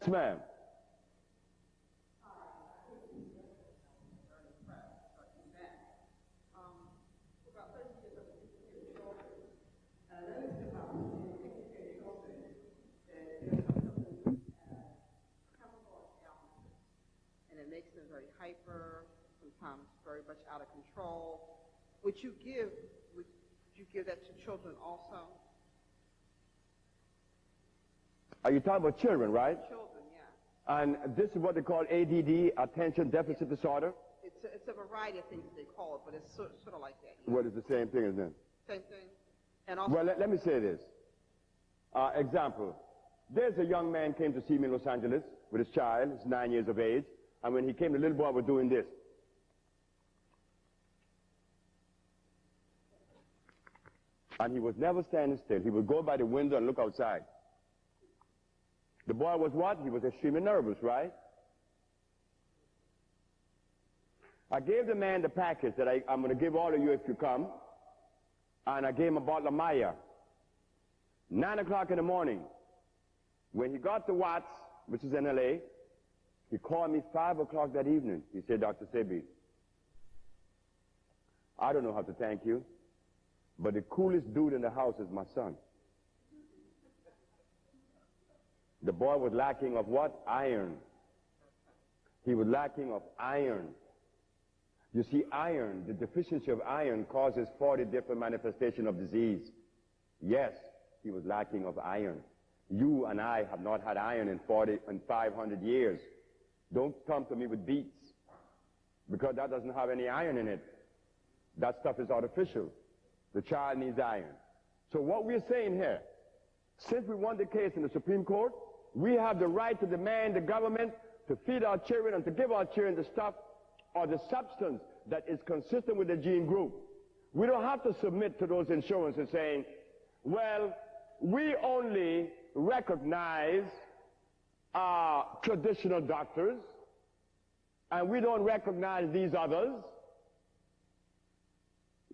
Yes, ma'am. And it makes them very hyper, sometimes very much out of control. Would you give that to children also? Are you talking about children, right? Children, yeah. And this is what they call ADD, attention deficit disorder? It's a variety of things they call it, but it's sort of like that. Yeah. What is the same thing as then? Same thing. And also, Well, let me say this. Example. There's a young man came to see me in Los Angeles with his child. He's 9 years of age. And when he came, the little boy was doing this. And he was never standing still. He would go by the window and look outside. The boy was what? He was extremely nervous, right? I gave the man the package that I'm going to give all of you if you come. And I gave him a bottle of Maya. 9 o'clock in the morning. When he got to Watts, which is in L.A., he called me 5 o'clock that evening. He said, Dr. Sebi, I don't know how to thank you, but the coolest dude in the house is my son. The boy was lacking of what? Iron. He was lacking of iron. You see, iron, the deficiency of iron causes 40 different manifestations of disease. Yes, he was lacking of iron. You and I have not had iron in 500 years. Don't come to me with beets, because that doesn't have any iron in it. That stuff is artificial. The child needs iron. So what we're saying here, since we won the case in the Supreme Court, we have the right to demand the government to feed our children and to give our children the stuff or the substance that is consistent with the gene group. We don't have to submit to those insurances saying, well, we only recognize traditional doctors and we don't recognize these others,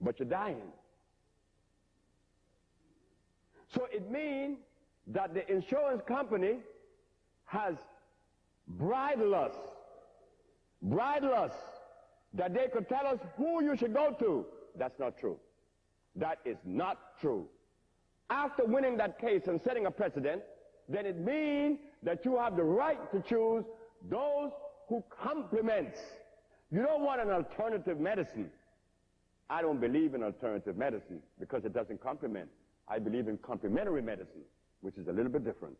but you're dying. So it means that the insurance company has bridled us, that they could tell us who you should go to. That's not true. That is not true. After winning that case and setting a precedent, then it means that you have the right to choose those who complements. You don't want an alternative medicine. I don't believe in alternative medicine because it doesn't complement. I believe in complementary medicine, which is a little bit different.